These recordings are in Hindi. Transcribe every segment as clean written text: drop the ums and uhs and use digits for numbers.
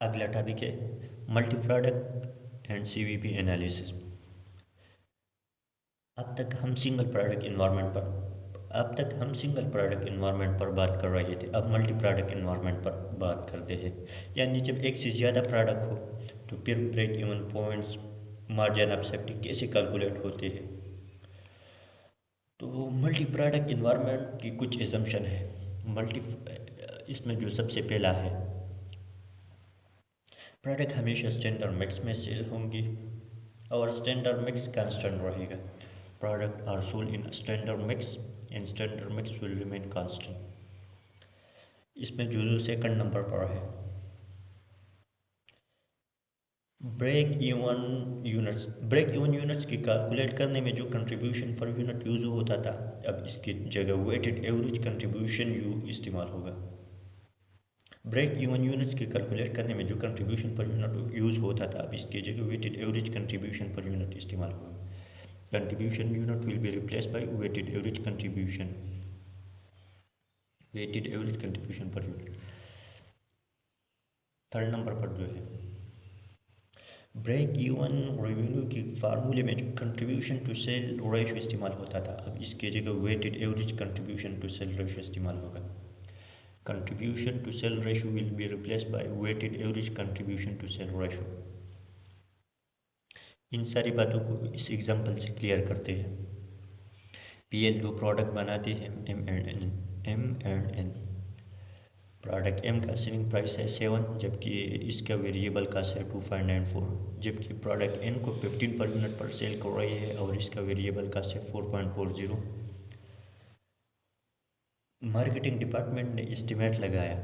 अगला टॉपिक है multi product and CVP analysis. अब तक हम सिंगल प्रोडक्ट इन्वायरमेंट पर बात कर रहे थे। अब मल्टी प्रोडक्ट इन्वायरमेंट पर बात करते हैं। यानी जब एक से ज़्यादा प्रोडक्ट हो तो फिर break even points, margin of safety कैसे कैलकुलेट होते हैं। तो मल्टी प्रोडक्ट इन्वायरमेंट की कुछ एजम्पशन है। मल्टी इसमें जो सबसे पहला है, प्रोडक्ट हमेशा स्टैंडर्ड मिक्स में सेल होंगी और स्टैंडर्ड मिक्स कांस्टेंट रहेगा। Product are sold in standard mix and standard mix will remain constant. इसमें जो सेकंड नंबर पर है, ब्रेक इवन यूनिट्स की कैलकुलेट करने में जो कंट्रीब्यूशन पर यूनिट यूज होता था, अब इसकी जगह वेटेड एवरेज कंट्रीब्यूशन यू इस्तेमाल होगा। ब्रेक इवन यूनिट्स की कैलकुलेट करने में जो कंट्रीब्यूशन पर यूनिट यूज़ होता था, अब इसकी जगह weighted average contribution per unit इस्तेमाल होगा। Contribution unit will be replace by weighted average contribution per unit. Third number पर जो है, ब्रेक इवन रेवेन्यू की फार्मूले में जो कंट्रीब्यूशन टू सेल रेशो इस्तेमाल होता था, अब इसकी जगह weighted average contribution to sale ratio इस्तेमाल होगा। Contribution to sale ratio will be replace by weighted average contribution to sale ratio. इन सारी बातों को इस एग्जांपल से क्लियर करते हैं। पीएल दो प्रोडक्ट बनाते हैं, M and N. Product M का सेलिंग प्राइस है 7, जबकि इसका वेरिएबल कास्ट है 2.94, जबकि प्रोडक्ट एन को 15 पर यूनिट पर सेल कर रही है और इसका वेरिएबल कास्ट है 4.40। मार्केटिंग डिपार्टमेंट ने एस्टिमेट लगाया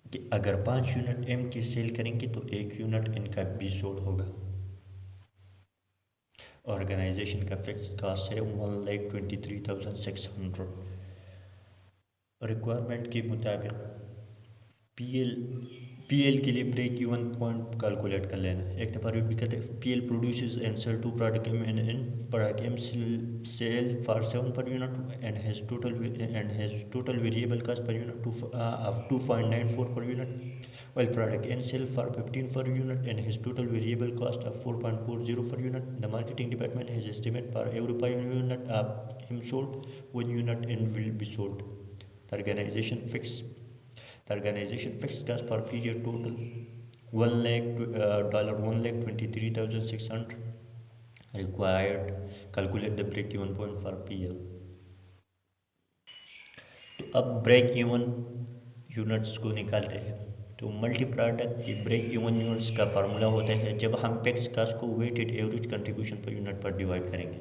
कि अगर 5 यूनिट एम की सेल करेंगे तो 1 यूनिट इनका बी सोल्ड होगा। ऑर्गेनाइजेशन का फिक्स कास्ट है 1,23,600। रिक्वायरमेंट के मुताबिक पीएल पीएल के लिए ब्रेक इवन पॉइंट कैलकुलेट कर लेना। एक दफ़ा रिपीट करते हैं, PL produces and sale two product M and product M sell for 7 per unit and has total variable cost per unit of 2.94 per unit, while product N sell for 15 per unit and has total variable cost of 4.40 per unit. The marketing department has estimate for every 5 unit of M sold, 1 unit N will be sold. The organization fixed cost per period total $1,23,600 required. Calculate the break even point for PL. तो अब ब्रेक इवन यूनिट्स को निकालते हैं। तो मल्टी प्रोडक्ट की ब्रेक इवन यूनिट्स का फार्मूला होता है जब हम फिक्स कास्ट को weighted average contribution per unit पर डिवाइड करेंगे।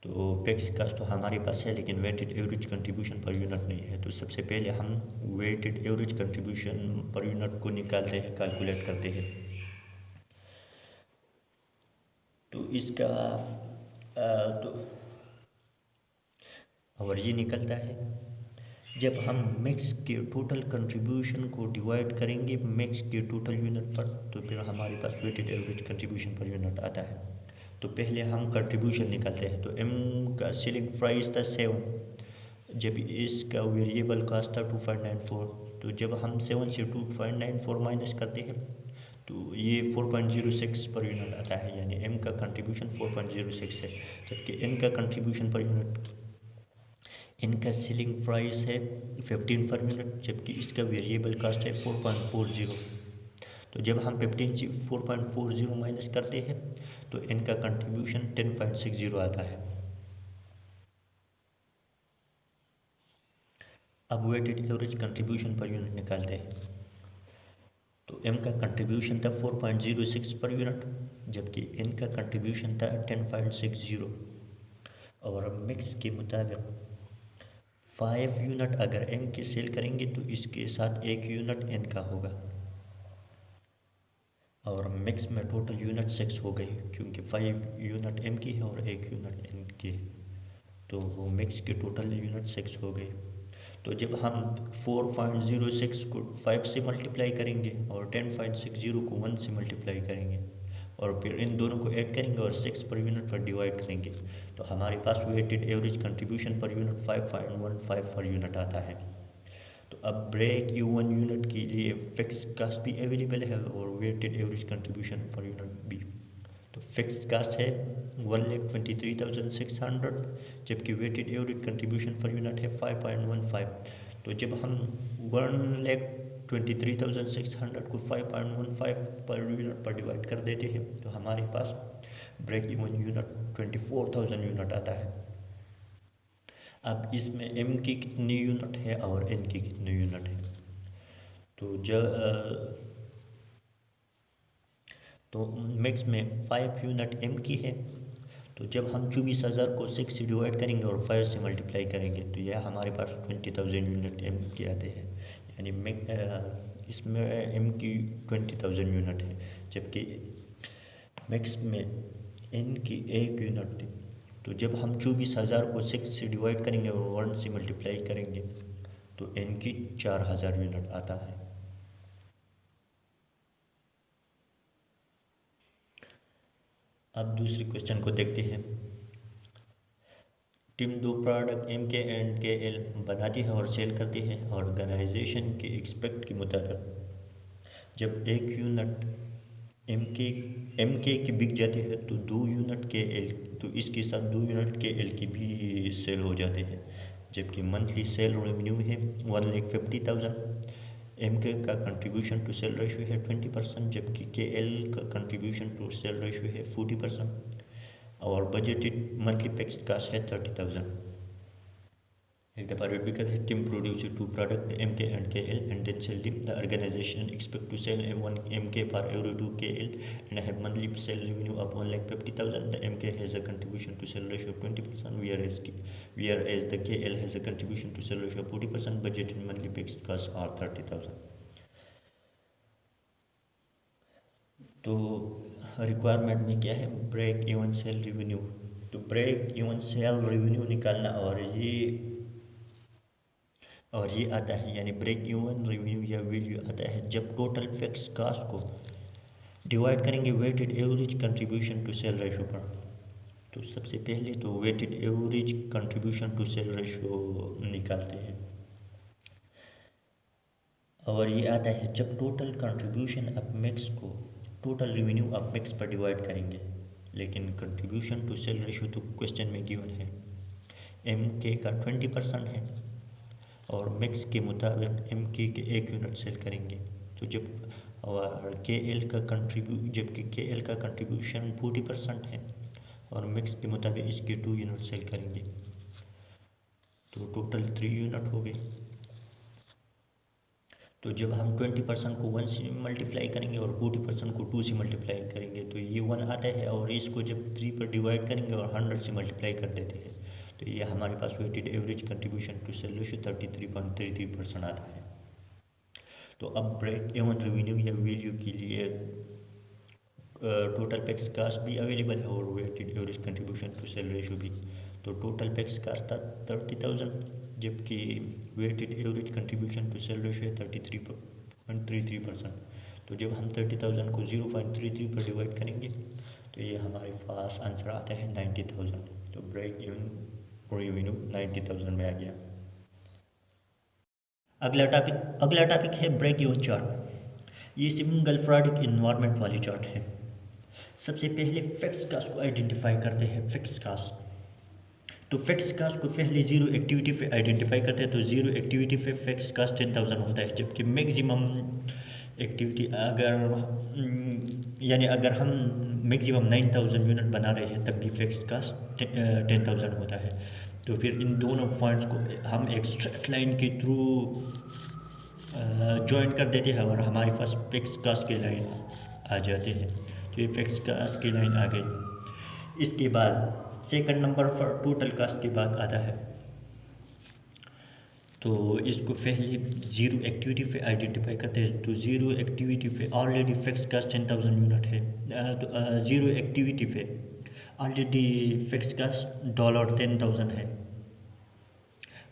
तो फिक्स कास्ट तो हमारे पास है लेकिन weighted average contribution per unit नहीं है। तो सबसे पहले हम weighted average contribution per unit को निकालते हैं, कैलकुलेट करते हैं। तो इसका तो और ये निकलता है जब हम मिक्स के टोटल कंट्रीब्यूशन को डिवाइड करेंगे मिक्स के टोटल यूनिट पर, तो फिर हमारे पास weighted average contribution per unit आता है। तो पहले हम कंट्रीब्यूशन निकालते हैं। तो एम का सेलिंग प्राइस था 7, जब इसका वेरिएबल कास्ट था 2.94। तो जब हम 7 से 2.94 माइनस करते हैं तो ये 4.06 पर यूनिट आता है, यानी एम का कंट्रीब्यूशन 4.06 है, जबकि एन का कंट्रीब्यूशन पर यूनिट, इनका सेलिंग प्राइस है 15 पर यूनिट, जबकि इसका वेरिएबल कास्ट है 4.40। तो जब हम 15 से 4.40 माइनस करते हैं तो इनका कंट्रीब्यूशन 10.60 आता है। अब weighted average contribution per unit निकालते हैं। तो एम का कंट्रीब्यूशन था 4.06 पर यूनिट, जबकि इनका कंट्रीब्यूशन था 10.60। और मिक्स के मुताबिक 5 यूनिट अगर एम की सेल करेंगे तो इसके साथ 1 यूनिट एन का होगा। और मिक्स में टोटल यूनिट 6 हो गई, क्योंकि 5 यूनिट एम की है और 1 यूनिट एन की है, तो वो मिक्स की टोटल यूनिट 6 हो गई। तो जब हम 4.06 को 5 से मल्टीप्लाई करेंगे और 10.60 को 1 से मल्टीप्लाई करेंगे और फिर इन दोनों को ऐड करेंगे और 6 पर यूनिट पर डिवाइड करेंगे, तो हमारे पास weighted average contribution per unit 5.15 per unit आता है। तो अब ब्रेक इवन यूनिट के लिए फिक्स कास्ट भी अवेलेबल है और weighted average contribution for unit भी। तो फिक्स कास्ट है 1,23,600, जबकि weighted average contribution for unit है 5.15। तो जब हम 1,23,600 को 5.15 पर यूनिट पर डिवाइड कर देते हैं तो हमारे पास ब्रेक इवन यूनिट 24,000 यूनिट आता है। अब इसमें एम की कितनी यूनिट है और एन की कितनी यूनिट है, तो तो मिक्स में 5 यूनिट एम की है। तो जब हम 24,000 को 6 से डिवाइड करेंगे और 5 से मल्टीप्लाई करेंगे तो यह हमारे पास 20,000 यूनिट एम के आते हैं, यानी इसमें एम की 20,000 यूनिट है, जबकि मिक्स में एन की 1 यूनिट थी। तो जब हम 24,000 को 6 से डिवाइड करेंगे और 1 से मल्टीप्लाई करेंगे तो एन की 4,000 यूनिट आता है। अब दूसरे क्वेश्चन को देखते हैं। टीम दो प्रोडक्ट एम के एंड के एल बनाती है और सेल करती है। ऑर्गेनाइजेशन के एक्सपेक्ट के मुताबिक जब एक यूनिट एम के की बिक जाती है तो 2 यूनिट के एल, तो इसके साथ 2 यूनिट के एल की भी सेल हो जाते हैं, जबकि मंथली सेल रेवेन्यू है 1,50,000। एम के का कंट्रीब्यूशन टू सेल रेशियो है 20%, जबकि के एल का कंट्रीब्यूशन टू सेल रेशियो है 40%, और बजटेड मंथली फिक्स्ड कास्ट है 30,000। एक दफा read because his team produces 2 products, the MK and KL, and then sell them. The organization expect to sell one MK per every 2 KL and have monthly sale revenue of 1,50,000. The MK has a contribution to sale ratio of 20%, whereas the KL has a contribution to sale ratio of 40%. Budget and monthly fixed costs are 30,000. तो रिक्वायरमेंट में क्या है, ब्रेक इवन सेल रेवेन्यू। तो ब्रेक इवन सेल रेवेन्यू निकालना, और ये आता है, यानी ब्रेक इवन रेवेन्यू या वैल्यू आता है जब टोटल फिक्स कास्ट को डिवाइड करेंगे weighted average contribution to sale ratio पर। तो सबसे पहले तो weighted average contribution to sale ratio निकालते हैं, और ये आता है जब टोटल कंट्रीब्यूशन अप मिक्स को टोटल रेवेन्यू अप मिक्स पर डिवाइड करेंगे। लेकिन कंट्रीब्यूशन टू सेल रेशो तो क्वेश्चन में गिवन है, एम के का 20% है और मिक्स के मुताबिक एम के 1 यूनिट सेल करेंगे। तो और के एल का जबकि के एल का कंट्रीब्यूशन 40% है और मिक्स के मुताबिक इसके 2 यूनिट सेल करेंगे, तो टोटल 3 यूनिट हो गए। तो जब हम 20% को 1 से मल्टीप्लाई करेंगे और 40% को 2 से मल्टीप्लाई करेंगे तो ये 1 आता है, और इसको जब 3 पर डिवाइड करेंगे और 100 से मल्टीप्लाई कर देते हैं तो ये हमारे पास weighted average contribution to sale ratio 33.33% आता है। तो अब ब्रेक इवन रेवेन्यू या वैल्यू के लिए टोटल फिक्स कास्ट भी अवेलेबल है और weighted average contribution to sale ratio भी। तो टोटल फिक्स कास्ट था 30,000, जबकि weighted average contribution to sale ratio है 33.33%। तो जब हम 30,000 को 0.33 पर डिवाइड करेंगे तो ये हमारे पास आंसर आता है 90,000। तो ब्रेक इवन रेवेन्यू 90,000 में आ गया। अगला टॉपिक है ब्रेक इवन चार्ट। ये सिंगल प्रोडक्ट इन्वायरमेंट वाली चार्ट है। सबसे पहले फिक्स कास्ट को आइडेंटिफाई करते हैं। फिक्स कास्ट, तो फिक्स कास्ट को पहले जीरो एक्टिविटी पे आइडेंटिफाई करते हैं। तो जीरो एक्टिविटी पे फिक्स कास्ट 10,000 होता है, जबकि मैक्सिमम एक्टिविटी अगर हम मैक्सिमम 9,000 यूनिट बना रहे हैं तब भी फिक्स कास्ट 10,000 होता है। तो फिर इन दोनों पॉइंट्स को हम एक स्ट्रेट लाइन के थ्रू जॉइन कर देते हैं और हमारे पास फिक्स कास्ट की लाइन आ जाते हैं। तो ये फिक्स कास्ट की लाइन आ गई। इसके बाद सेकंड नंबर पर टोटल कास्ट की बात आता है। तो इसको पहले जीरो एक्टिविटी पे आइडेंटिफाई करते हैं। तो जीरो एक्टिविटी पे ऑलरेडी फिक्स कास्ट 10,000 यूनिट है। तो जीरो एक्टिविटी पे ऑलरेडी फिक्स कास्ट $10,000 है।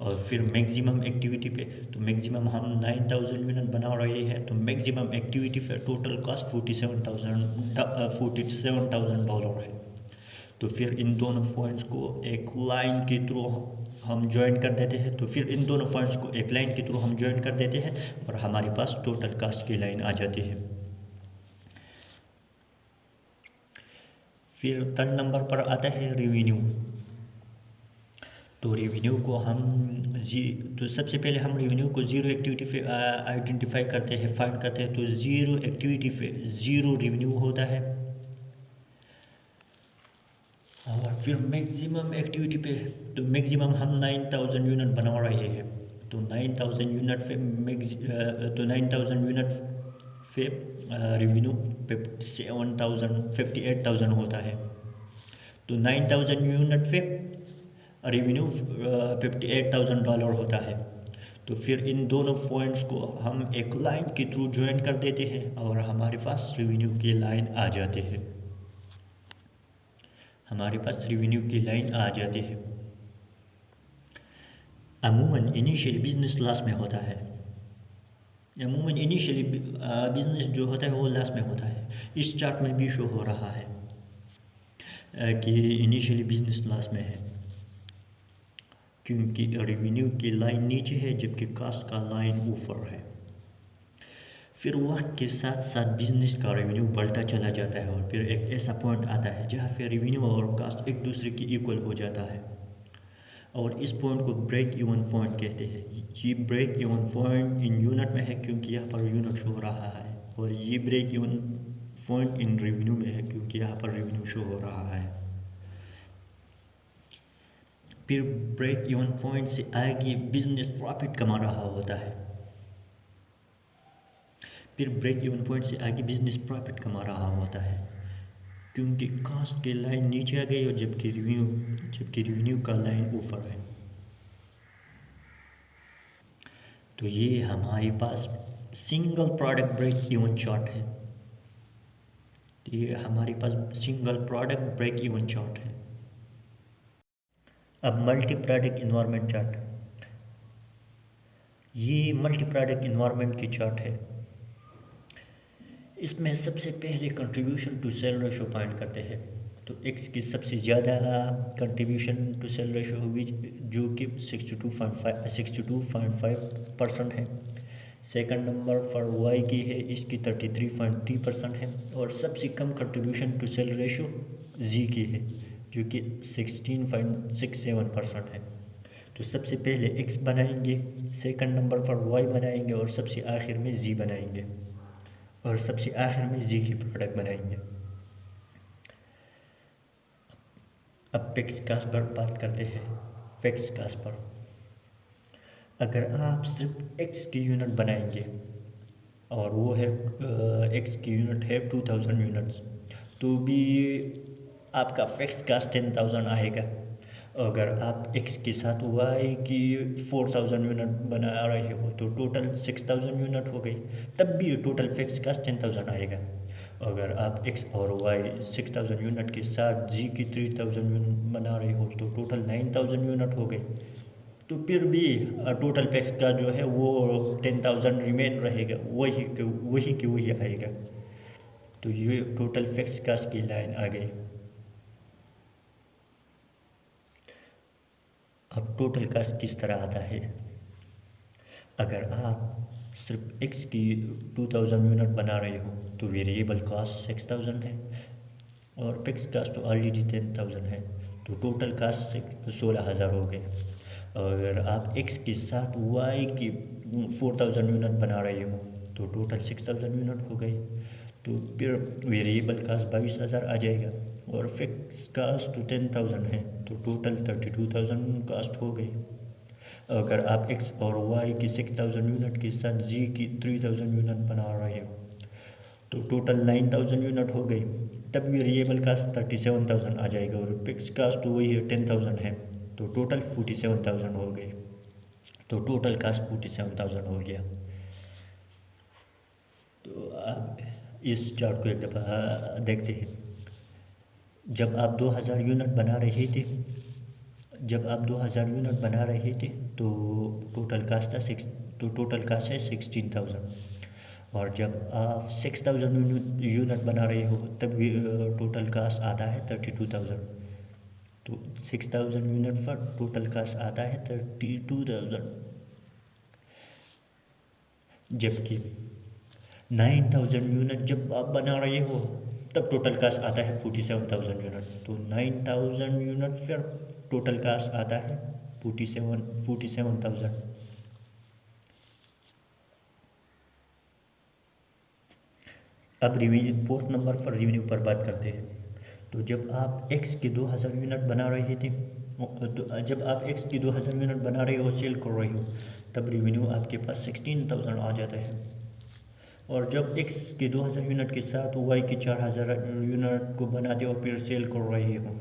और फिर मैक्सिमम एक्टिविटी पे, तो मैक्सिमम हम 9,000 यूनिट बना रहे हैं, तो मैक्सिमम एक्टिविटी पे टोटल कास्ट $47,000 है। तो फिर इन दोनों पॉइंट्स को एक लाइन के थ्रू हम ज्वाइन कर देते हैं, तो फिर इन दोनों पॉइंट्स को एक लाइन के थ्रू हम ज्वाइन कर देते हैं और हमारे पास टोटल कास्ट की लाइन आ जाती है। फिर 3 नंबर पर आता है रेवेन्यू। तो रेवेन्यू को हम तो सबसे पहले हम रेवेन्यू को ज़ीरो एक्टिविटी पे आइडेंटिफाई करते हैं, फाइंड करते हैं। तो ज़ीरो एक्टिविटी पे ज़ीरो रेवेन्यू होता है, और फिर मैक्सिमम एक्टिविटी पे तो मैक्सिमम हम 9000 यूनिट बना रहे हैं। तो 9000 यूनिट पे तो 9000 यूनिट पे रेवेन्यू 58,000 होता है। तो 9000 यूनिट पे रेवेन्यू $58,000 होता है। तो फिर इन दोनों पॉइंट्स को हम एक लाइन के थ्रू ज्वाइन कर देते हैं और हमारे पास रेवेन्यू की लाइन आ जाती है, हमारे पास रेवेन्यू की लाइन आ जाती है। अमूमन इनिशियली बिजनेस लॉस में होता है, अमूमन इनिशियली बिजनेस जो होता है वो लॉस में होता है। इस चार्ट में भी शो हो रहा है कि इनिशियली बिजनेस लॉस में है, क्योंकि रेवेन्यू की लाइन नीचे है जबकि कास्ट का लाइन ऊपर है। फिर वक्त के साथ साथ बिजनेस का रेवेन्यू बढ़ता चला जाता है और फिर एक ऐसा पॉइंट आता है जहाँ पे रेवेन्यू और कास्ट एक दूसरे की इक्वल हो जाता है, और इस पॉइंट को ब्रेक इवन पॉइंट कहते हैं। ये break even point in unit में है क्योंकि यहाँ पर यूनिट शो हो रहा है, और ये break even point in revenue में है क्योंकि यहाँ पर रेवेन्यू शो हो रहा है। फिर ब्रेक इवन पॉइंट से आगे बिजनेस प्रॉफिट कमा रहा होता है, फिर ब्रेक इवन पॉइंट से आगे बिजनेस प्रॉफिट कमा रहा होता है क्योंकि कास्ट की लाइन नीचे आ गई और जबकि रेवेन्यू का लाइन ऊपर है। तो ये हमारे पास single product break even chart है, ये हमारे पास single product break even chart है। अब मल्टी प्रोडक्ट इन्वायरमेंट चार्ट, ये मल्टी प्रोडक्ट इन्वायरमेंट की चार्ट है। इसमें सबसे पहले contribution to sale ratio find करते हैं। तो एक्स की सबसे ज़्यादा कंट्रीब्यूशन टू सेल रेशो होगी जो कि 62.5% है। सेकंड नंबर पर वाई की है, इसकी 33.3% है, और सबसे कम कंट्रीब्यूशन टू सेल रेशो जी की है जो कि 16.67% है। तो सबसे पहले एक्स बनाएंगे, सेकंड नंबर पर वाई बनाएंगे और सबसे आखिर में जी बनाएंगे, और सबसे आखिर में जी की प्रोडक्ट बनाएंगे। अब फिक्स कास्ट पर बात करते हैं। फिक्स कास्ट पर अगर आप सिर्फ एक्स की यूनिट बनाएंगे और वो है एक्स की यूनिट है 2000 यूनिट्स, तो भी आपका फिक्स कास्ट 10,000 आएगा। अगर आप एक्स के साथ वाई की 4000 यूनिट बना रहे हो तो टोटल 6000 यूनिट हो गई, तब भी टोटल फिक्स कास्ट 10,000 आएगा। अगर आप एक्स और वाई 6000 यूनिट के साथ जी की 3000 यूनिट बना रहे हो तो टोटल 9000 यूनिट हो गई, तो फिर भी टोटल फिक्स का जो है वो 10,000 रिमेन रहेगा, वही के वही आएगा। तो ये टोटल फिक्स कास्ट की लाइन आ गई। अब टोटल कास्ट किस तरह आता है? अगर आप सिर्फ एक्स की 2000 यूनिट बना रहे हो तो वेरिएबल कास्ट 6000 है और फिक्स कास्ट तो ऑलरेडी 10,000 है, तो टोटल कास्ट 16,000 हो गए। अगर आप एक्स के साथ वाई की 4000 यूनिट बना रहे हो तो टोटल 6000 यूनिट हो गई, तो फिर वेरिएबल कास्ट 22,000 आ जाएगा और फिक्स कास्ट 10,000 है, तो टोटल 32,000 कास्ट हो गई। अगर आप एक्स और वाई की 6000 यूनिट के साथ जी की 3000 यूनिट बना रहे हो तो टोटल 9000 यूनिट हो गई, तब वेरिएबल कास्ट 37,000 आ जाएगा और फिक्स कास्ट तो वही 10,000 है, तो टोटल 47,000 हो गई। तो टोटल कास्ट 47,000 हो गया। तो अब इस चार्ट को एक दफ़ा देखते हैं। जब आप 2000 यूनिट बना रहे थे तो टोटल कास्ट था टोटल कास्ट है 16,000, और जब आप 6000 यूनिट बना रहे हो तब टोटल कास्ट आता है 32,000। तो 6000 यूनिट पर टोटल कास्ट आता है 32,000, जबकि 9000 यूनिट जब आप बना रहे हो तब टोटल कास्ट आता है 47,000 यूनिट। तो 9000 यूनिट फिर टोटल कास्ट आता है 47,000। अब रिवेन्यू फोर्थ नंबर पर रिवेन्यू पर बात करते हैं। तो जब आप एक्स की 2000 यूनिट बना रहे थे, तो जब आप एक्स की 2000 यूनिट बना रहे हो, सेल कर रहे हो, तब रिवेन्यू आपके पास 16,000 आ जाता है। और जब एक्स के 2000 यूनिट के साथ वाई की 4000 यूनिट को बनाते हो फिर सेल कर रहे हो,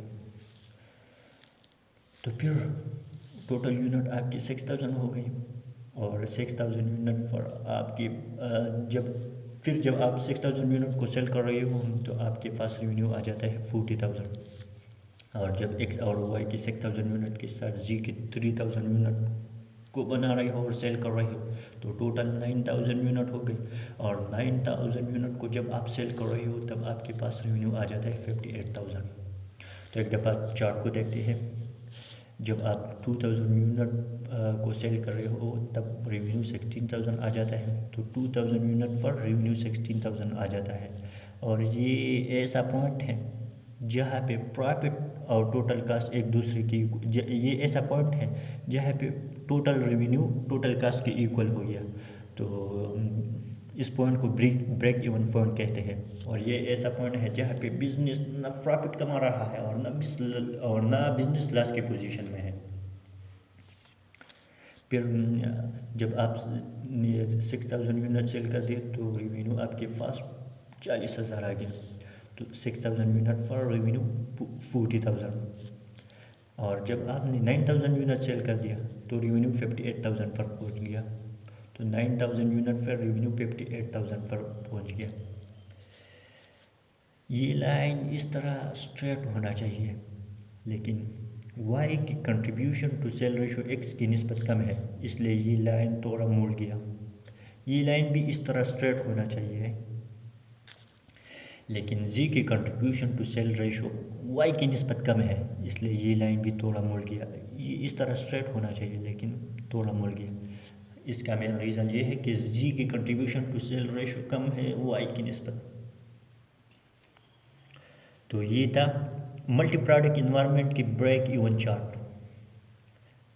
तो फिर टोटल यूनिट आपकी 6000 हो गई। और 6000 यूनिट पर आपकी जब आप 6000 यूनिट को सेल कर रहे हो तो आपके पास रेवेन्यू आ जाता है 40,000। और जब एक्स और वाई की 6000 यूनिट के साथ जी की 3000 यूनिट को बना रहे हो और सेल कर रहे हो तो टोटल 9000 यूनिट हो गई। और 9000 यूनिट को जब आप सेल कर रहे हो तब आपके पास रेवेन्यू आ जाता है 58,000। तो एक दफ़ा चार्ट को देखते हैं। जब आप 2000 यूनिट को सेल कर रहे हो तब रेवेन्यू 16,000 आ जाता है। तो 2000 यूनिट पर रेवेन्यू 16,000 आ जाता है। और ये ऐसा पॉइंट है जहाँ पे प्रॉफिट और टोटल कास्ट एक दूसरे की, ये ऐसा पॉइंट है जहाँ पे टोटल रेवेन्यू टोटल कास्ट के इक्वल हो गया। तो इस पॉइंट को ब्रेक इवन पॉइंट कहते हैं। और ये ऐसा पॉइंट है जहाँ पे बिजनेस ना प्रॉफिट कमा रहा है और ना बिजनेस लॉस की पोजीशन में है। फिर जब आप 6000 यूनिट सेल कर दिए तो रेवेन्यू आपके पास 40,000 आ गया। तो 6000 यूनिट फॉर रेवेन्यू 40,000। और जब आपने 9000 यूनिट सेल कर दिया तो रेवेन्यू 58,000 पर पहुंच गया। तो 9000 यूनिट पर रेवेन्यू 58,000 पर पहुंच गया। ये लाइन इस तरह स्ट्रेट होना चाहिए, लेकिन वाई की contribution to sale ratio X की निस्बत कम है, इसलिए ये लाइन थोड़ा मुड़ गया। ये लाइन भी इस तरह स्ट्रेट होना चाहिए, लेकिन जी की contribution to sale ratio Y की निस्बत कम है, इसलिए ये लाइन भी थोड़ा मुड़ गया। ये इस तरह स्ट्रेट होना चाहिए लेकिन थोड़ा मुड़ गया। इसका मेन रीज़न ये है कि जी की कंट्रीब्यूशन टू सेल रेशो कम है वाई की निस्बत। तो ये था मल्टी प्रोडक्ट इन्वायरमेंट की ब्रेक इवन चार्ट।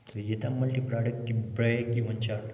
तो ये था मल्टी प्रोडक्ट की ब्रेक इवन चार्ट।